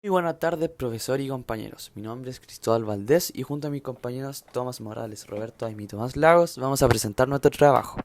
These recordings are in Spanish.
Muy buenas tardes, profesor y compañeros. Mi nombre es Cristóbal Valdés y junto a mis compañeros Tomás Morales, Roberto Aim y Tomás Lagos vamos a presentar nuestro trabajo.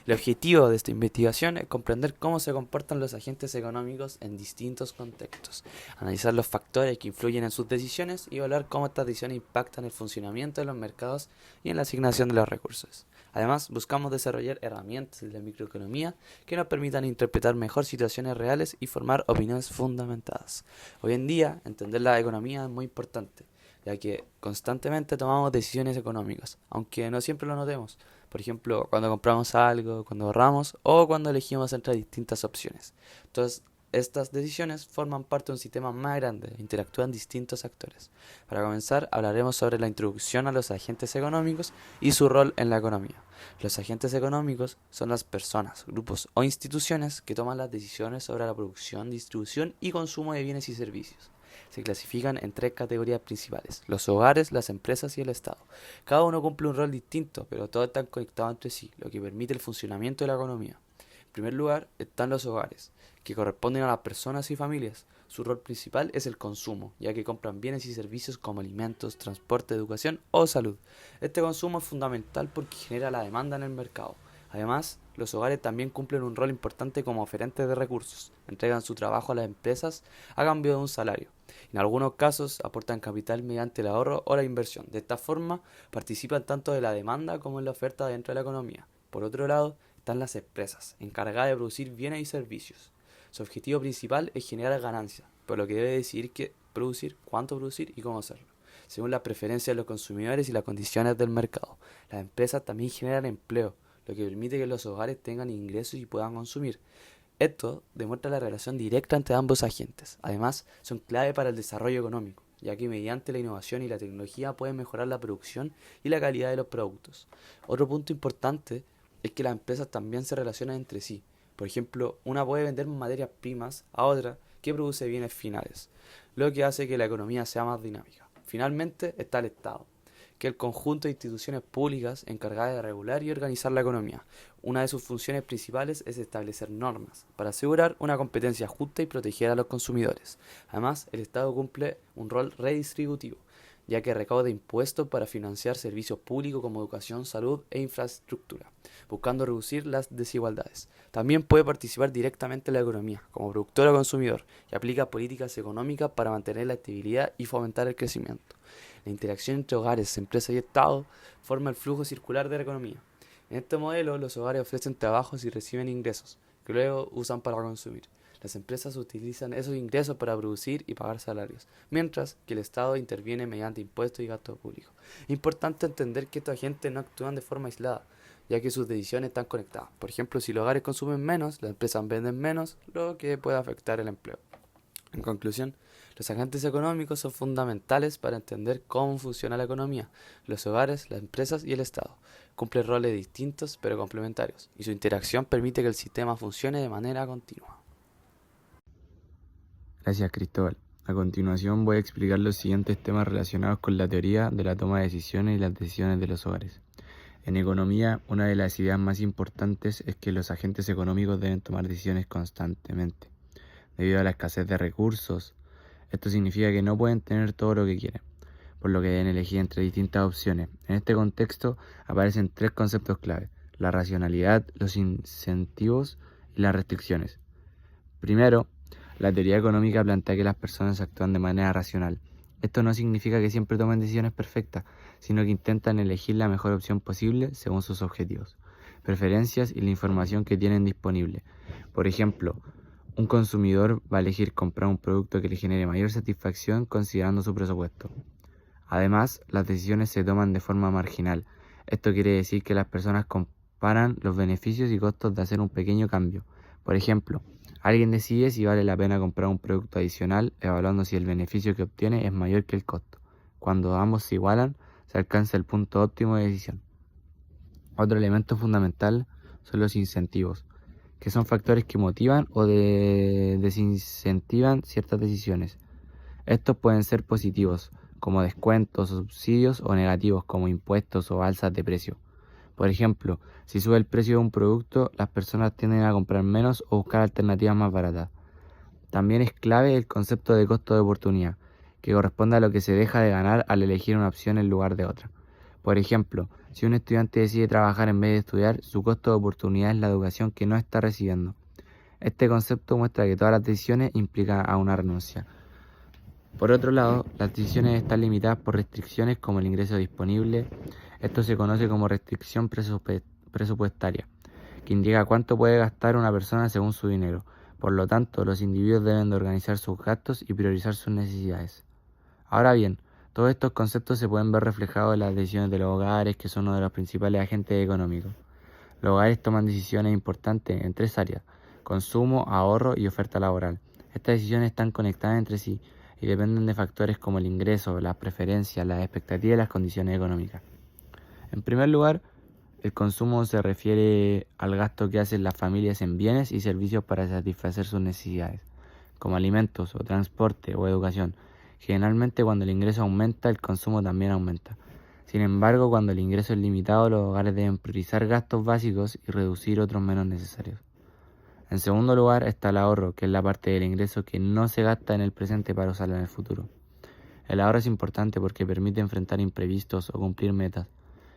El objetivo de esta investigación es comprender cómo se comportan los agentes económicos en distintos contextos, analizar los factores que influyen en sus decisiones y evaluar cómo estas decisiones impactan el funcionamiento de los mercados y en la asignación de los recursos. Además, buscamos desarrollar herramientas de la microeconomía que nos permitan interpretar mejor situaciones reales y formar opiniones fundamentadas. Hoy en día, entender la economía es muy importante, ya que constantemente tomamos decisiones económicas, aunque no siempre lo notemos. Por ejemplo, cuando compramos algo, cuando ahorramos o cuando elegimos entre distintas opciones. Entonces, estas decisiones forman parte de un sistema más grande e interactúan distintos actores. Para comenzar, hablaremos sobre la introducción a los agentes económicos y su rol en la economía. Los agentes económicos son las personas, grupos o instituciones que toman las decisiones sobre la producción, distribución y consumo de bienes y servicios. Se clasifican en tres categorías principales: los hogares, las empresas y el Estado. Cada uno cumple un rol distinto, pero todos están conectados entre sí, lo que permite el funcionamiento de la economía. En primer lugar están los hogares, que corresponden a las personas y familias. Su rol principal es el consumo, ya que compran bienes y servicios como alimentos, transporte, educación o salud. Este consumo es fundamental porque genera la demanda en el mercado. Además, los hogares también cumplen un rol importante como oferentes de recursos. Entregan su trabajo a las empresas a cambio de un salario. En algunos casos aportan capital mediante el ahorro o la inversión. De esta forma, participan tanto de la demanda como en la oferta dentro de la economía. Por otro lado, están las empresas, encargadas de producir bienes y servicios. Su objetivo principal es generar ganancias, por lo que debe decidir qué producir, cuánto producir y cómo hacerlo, según las preferencias de los consumidores y las condiciones del mercado. Las empresas también generan empleo, lo que permite que los hogares tengan ingresos y puedan consumir. Esto demuestra la relación directa entre ambos agentes. Además, son clave para el desarrollo económico, ya que mediante la innovación y la tecnología pueden mejorar la producción y la calidad de los productos. Otro punto importante es que las empresas también se relacionan entre sí. Por ejemplo, una puede vender materias primas a otra que produce bienes finales, lo que hace que la economía sea más dinámica. Finalmente está el Estado, que es el conjunto de instituciones públicas encargadas de regular y organizar la economía. Una de sus funciones principales es establecer normas para asegurar una competencia justa y proteger a los consumidores. Además, el Estado cumple un rol redistributivo, ya que recauda impuestos para financiar servicios públicos como educación, salud e infraestructura, buscando reducir las desigualdades. También puede participar directamente en la economía, como productor o consumidor, y aplica políticas económicas para mantener la estabilidad y fomentar el crecimiento. La interacción entre hogares, empresas y Estado forma el flujo circular de la economía. En este modelo, los hogares ofrecen trabajos y reciben ingresos, que luego usan para consumir. Las empresas utilizan esos ingresos para producir y pagar salarios, mientras que el Estado interviene mediante impuestos y gastos públicos. Es importante entender que estos agentes no actúan de forma aislada, ya que sus decisiones están conectadas. Por ejemplo, si los hogares consumen menos, las empresas venden menos, lo que puede afectar el empleo. En conclusión, los agentes económicos son fundamentales para entender cómo funciona la economía. Los hogares, las empresas y el Estado cumplen roles distintos pero complementarios, y su interacción permite que el sistema funcione de manera continua. Gracias, Cristóbal. A continuación voy a explicar los siguientes temas relacionados con la teoría de la toma de decisiones y las decisiones de los hogares. En economía, una de las ideas más importantes es que los agentes económicos deben tomar decisiones constantemente. Debido a la escasez de recursos, esto significa que no pueden tener todo lo que quieren, por lo que deben elegir entre distintas opciones. En este contexto aparecen tres conceptos clave: la racionalidad, los incentivos y las restricciones. Primero, la teoría económica plantea que las personas actúan de manera racional. Esto no significa que siempre tomen decisiones perfectas, sino que intentan elegir la mejor opción posible según sus objetivos, preferencias y la información que tienen disponible. Por ejemplo, un consumidor va a elegir comprar un producto que le genere mayor satisfacción considerando su presupuesto. Además, las decisiones se toman de forma marginal. Esto quiere decir que las personas comparan los beneficios y costos de hacer un pequeño cambio. Por ejemplo, alguien decide si vale la pena comprar un producto adicional, evaluando si el beneficio que obtiene es mayor que el costo. Cuando ambos se igualan, se alcanza el punto óptimo de decisión. Otro elemento fundamental son los incentivos, que son factores que motivan o desincentivan ciertas decisiones. Estos pueden ser positivos, como descuentos o subsidios, o negativos, como impuestos o alzas de precio. Por ejemplo, si sube el precio de un producto, las personas tienden a comprar menos o buscar alternativas más baratas. También es clave el concepto de costo de oportunidad, que corresponde a lo que se deja de ganar al elegir una opción en lugar de otra. Por ejemplo, si un estudiante decide trabajar en vez de estudiar, su costo de oportunidad es la educación que no está recibiendo. Este concepto muestra que todas las decisiones implican a una renuncia. Por otro lado, las decisiones están limitadas por restricciones como el ingreso disponible. Esto se conoce como restricción presupuestaria, que indica cuánto puede gastar una persona según su dinero. Por lo tanto, los individuos deben de organizar sus gastos y priorizar sus necesidades. Ahora bien, todos estos conceptos se pueden ver reflejados en las decisiones de los hogares, que son uno de los principales agentes económicos. Los hogares toman decisiones importantes en tres áreas: consumo, ahorro y oferta laboral. Estas decisiones están conectadas entre sí y dependen de factores como el ingreso, las preferencias, las expectativas y las condiciones económicas. En primer lugar, el consumo se refiere al gasto que hacen las familias en bienes y servicios para satisfacer sus necesidades, como alimentos o transporte o educación. Generalmente cuando el ingreso aumenta, el consumo también aumenta. Sin embargo, cuando el ingreso es limitado, los hogares deben priorizar gastos básicos y reducir otros menos necesarios. En segundo lugar está el ahorro, que es la parte del ingreso que no se gasta en el presente para usarlo en el futuro. El ahorro es importante porque permite enfrentar imprevistos o cumplir metas,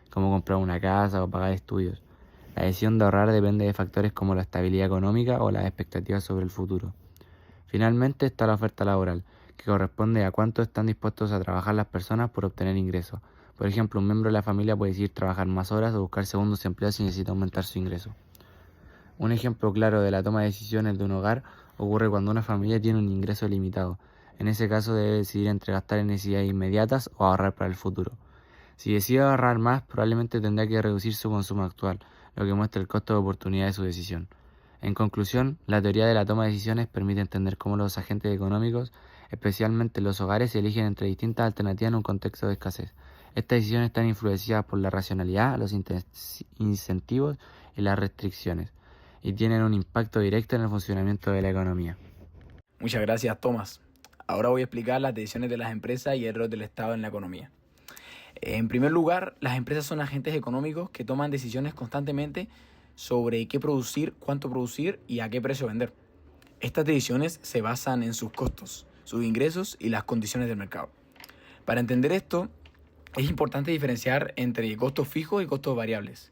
como comprar una casa o pagar estudios. La decisión de ahorrar depende de factores como la estabilidad económica o las expectativas sobre el futuro. Finalmente está la oferta laboral, que corresponde a cuánto están dispuestos a trabajar las personas por obtener ingresos. Por ejemplo, un miembro de la familia puede decidir trabajar más horas o buscar segundos empleos si necesita aumentar su ingreso. Un ejemplo claro de la toma de decisiones de un hogar ocurre cuando una familia tiene un ingreso limitado. En ese caso debe decidir entre gastar en necesidades inmediatas o ahorrar para el futuro. Si decide ahorrar más, probablemente tendrá que reducir su consumo actual, lo que muestra el costo de oportunidad de su decisión. En conclusión, la teoría de la toma de decisiones permite entender cómo los agentes económicos, especialmente los hogares, eligen entre distintas alternativas en un contexto de escasez. Estas decisiones están influenciadas por la racionalidad, los incentivos y las restricciones, y tienen un impacto directo en el funcionamiento de la economía. Muchas gracias, Tomás. Ahora voy a explicar las decisiones de las empresas y el rol del Estado en la economía. En primer lugar, las empresas son agentes económicos que toman decisiones constantemente sobre qué producir, cuánto producir y a qué precio vender. Estas decisiones se basan en sus costos, sus ingresos y las condiciones del mercado. Para entender esto, es importante diferenciar entre costos fijos y costos variables.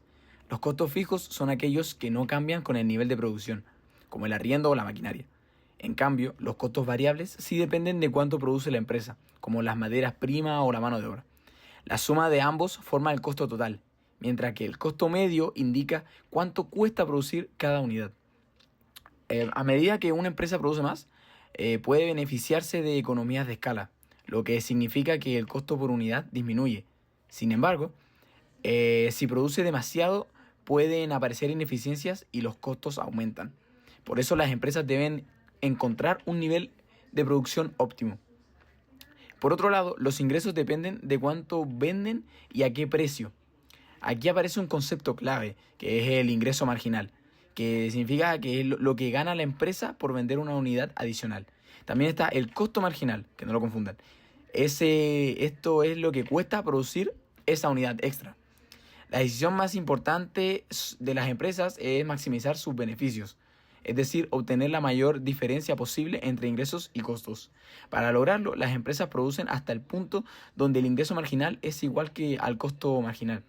Los costos fijos son aquellos que no cambian con el nivel de producción, como el arriendo o la maquinaria. En cambio, los costos variables sí dependen de cuánto produce la empresa, como las materias primas o la mano de obra. La suma de ambos forma el costo total, mientras que el costo medio indica cuánto cuesta producir cada unidad. A medida que una empresa produce más, puede beneficiarse de economías de escala, lo que significa que el costo por unidad disminuye. Sin embargo, si produce demasiado, pueden aparecer ineficiencias y los costos aumentan. Por eso las empresas deben encontrar un nivel de producción óptimo. Por otro lado, los ingresos dependen de cuánto venden y a qué precio. Aquí aparece un concepto clave, que es el ingreso marginal, que significa que es lo que gana la empresa por vender una unidad adicional. También está el costo marginal, que no lo confundan. Esto es lo que cuesta producir esa unidad extra. La decisión más importante de las empresas es maximizar sus beneficios, es decir, obtener la mayor diferencia posible entre ingresos y costos. Para lograrlo, las empresas producen hasta el punto donde el ingreso marginal es igual que al costo marginal.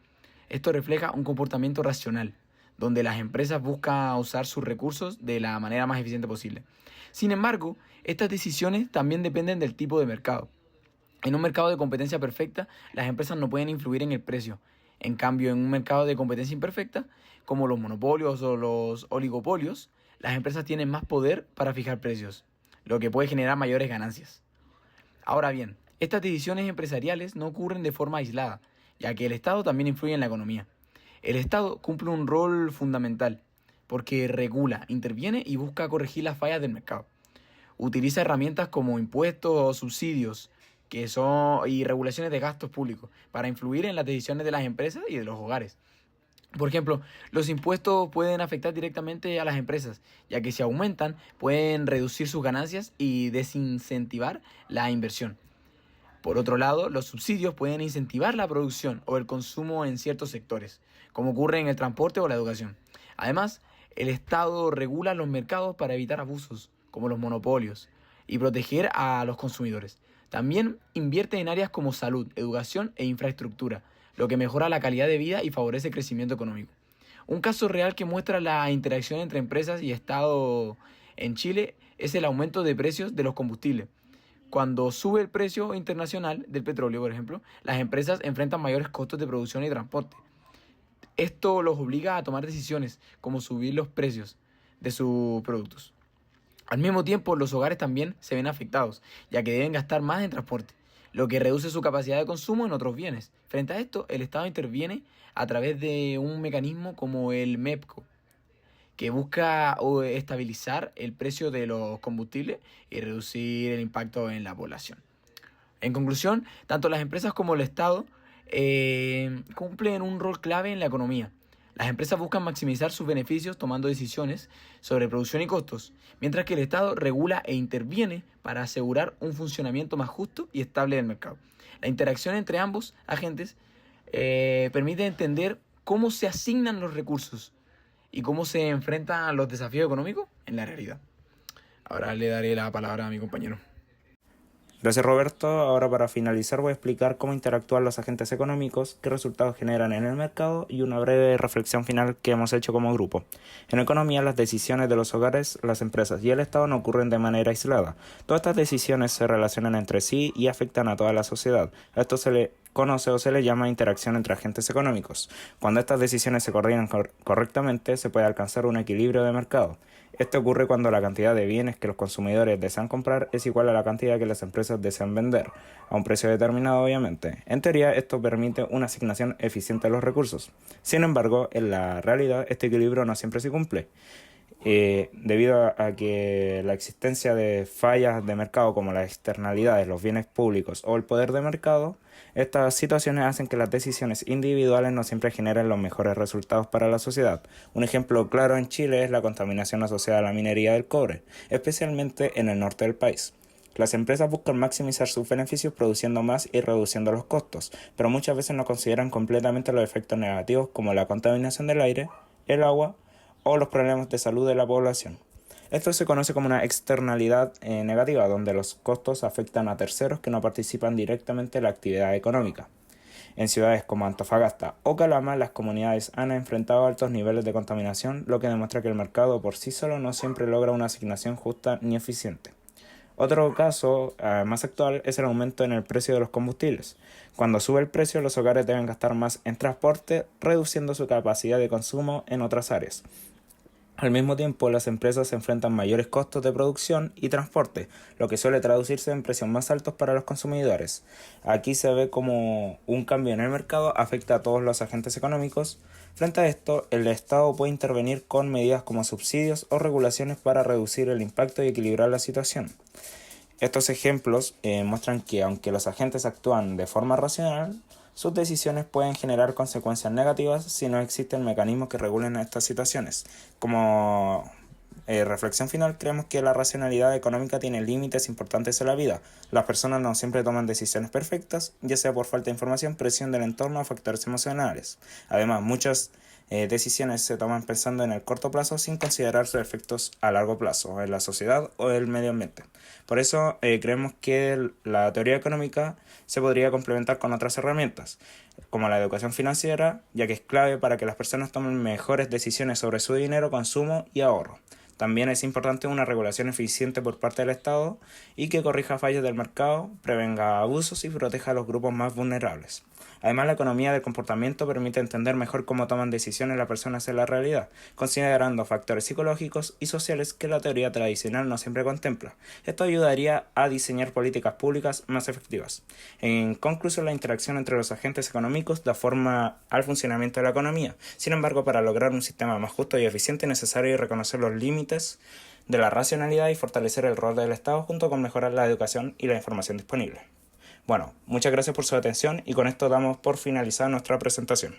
Esto refleja un comportamiento racional, donde las empresas buscan usar sus recursos de la manera más eficiente posible. Sin embargo, estas decisiones también dependen del tipo de mercado. En un mercado de competencia perfecta, las empresas no pueden influir en el precio. En cambio, en un mercado de competencia imperfecta, como los monopolios o los oligopolios, las empresas tienen más poder para fijar precios, lo que puede generar mayores ganancias. Ahora bien, estas decisiones empresariales no ocurren de forma aislada, ya que el Estado también influye en la economía. El Estado cumple un rol fundamental, porque regula, interviene y busca corregir las fallas del mercado. Utiliza herramientas como impuestos o subsidios y regulaciones de gastos públicos para influir en las decisiones de las empresas y de los hogares. Por ejemplo, los impuestos pueden afectar directamente a las empresas, ya que si aumentan pueden reducir sus ganancias y desincentivar la inversión. Por otro lado, los subsidios pueden incentivar la producción o el consumo en ciertos sectores, como ocurre en el transporte o la educación. Además, el Estado regula los mercados para evitar abusos, como los monopolios, y proteger a los consumidores. También invierte en áreas como salud, educación e infraestructura, lo que mejora la calidad de vida y favorece el crecimiento económico. Un caso real que muestra la interacción entre empresas y Estado en Chile es el aumento de precios de los combustibles. Cuando sube el precio internacional del petróleo, por ejemplo, las empresas enfrentan mayores costos de producción y transporte. Esto los obliga a tomar decisiones como subir los precios de sus productos. Al mismo tiempo, los hogares también se ven afectados, ya que deben gastar más en transporte, lo que reduce su capacidad de consumo en otros bienes. Frente a esto, el Estado interviene a través de un mecanismo como el MEPCO, que busca estabilizar el precio de los combustibles y reducir el impacto en la población. En conclusión, tanto las empresas como el Estado cumplen un rol clave en la economía. Las empresas buscan maximizar sus beneficios tomando decisiones sobre producción y costos, mientras que el Estado regula e interviene para asegurar un funcionamiento más justo y estable del mercado. La interacción entre ambos agentes permite entender cómo se asignan los recursos y cómo se enfrentan los desafíos económicos en la realidad. Ahora le daré la palabra a mi compañero. Gracias, Roberto. Ahora, para finalizar, voy a explicar cómo interactúan los agentes económicos, qué resultados generan en el mercado y una breve reflexión final que hemos hecho como grupo. En economía, las decisiones de los hogares, las empresas y el Estado no ocurren de manera aislada. Todas estas decisiones se relacionan entre sí y afectan a toda la sociedad. A esto se le conoce o se le llama interacción entre agentes económicos. Cuando estas decisiones se coordinan correctamente, se puede alcanzar un equilibrio de mercado. Esto ocurre cuando la cantidad de bienes que los consumidores desean comprar es igual a la cantidad que las empresas desean vender, a un precio determinado obviamente. En teoría, esto permite una asignación eficiente de los recursos. Sin embargo, en la realidad, este equilibrio no siempre se cumple. Debido a que la existencia de fallas de mercado como las externalidades, los bienes públicos o el poder de mercado, estas situaciones hacen que las decisiones individuales no siempre generen los mejores resultados para la sociedad. Un ejemplo claro en Chile es la contaminación asociada a la minería del cobre, especialmente en el norte del país. Las empresas buscan maximizar sus beneficios produciendo más y reduciendo los costos, pero muchas veces no consideran completamente los efectos negativos como la contaminación del aire, el agua o los problemas de salud de la población. Esto se conoce como una externalidad negativa, donde los costos afectan a terceros que no participan directamente en la actividad económica. En ciudades como Antofagasta o Calama, las comunidades han enfrentado altos niveles de contaminación, lo que demuestra que el mercado por sí solo no siempre logra una asignación justa ni eficiente. Otro caso más actual es el aumento en el precio de los combustibles. Cuando sube el precio, los hogares deben gastar más en transporte, reduciendo su capacidad de consumo en otras áreas. Al mismo tiempo, las empresas enfrentan mayores costos de producción y transporte, lo que suele traducirse en precios más altos para los consumidores. Aquí se ve como un cambio en el mercado afecta a todos los agentes económicos. Frente a esto, el Estado puede intervenir con medidas como subsidios o regulaciones para reducir el impacto y equilibrar la situación. Estos ejemplos muestran que aunque los agentes actúan de forma racional, sus decisiones pueden generar consecuencias negativas si no existen mecanismos que regulen estas situaciones. Como reflexión final, creemos que la racionalidad económica tiene límites importantes en la vida. Las personas no siempre toman decisiones perfectas, ya sea por falta de información, presión del entorno o factores emocionales. Además, muchas decisiones se toman pensando en el corto plazo sin considerar sus efectos a largo plazo en la sociedad o el medio ambiente. Por eso creemos que la teoría económica se podría complementar con otras herramientas, como la educación financiera, ya que es clave para que las personas tomen mejores decisiones sobre su dinero, consumo y ahorro. También es importante una regulación eficiente por parte del Estado y que corrija fallos del mercado, prevenga abusos y proteja a los grupos más vulnerables. Además, la economía del comportamiento permite entender mejor cómo toman decisiones las personas en la realidad, considerando factores psicológicos y sociales que la teoría tradicional no siempre contempla. Esto ayudaría a diseñar políticas públicas más efectivas. En conclusión, la interacción entre los agentes económicos da forma al funcionamiento de la economía. Sin embargo, para lograr un sistema más justo y eficiente es necesario reconocer los límites de la racionalidad y fortalecer el rol del Estado junto con mejorar la educación y la información disponible. Bueno, muchas gracias por su atención y con esto damos por finalizada nuestra presentación.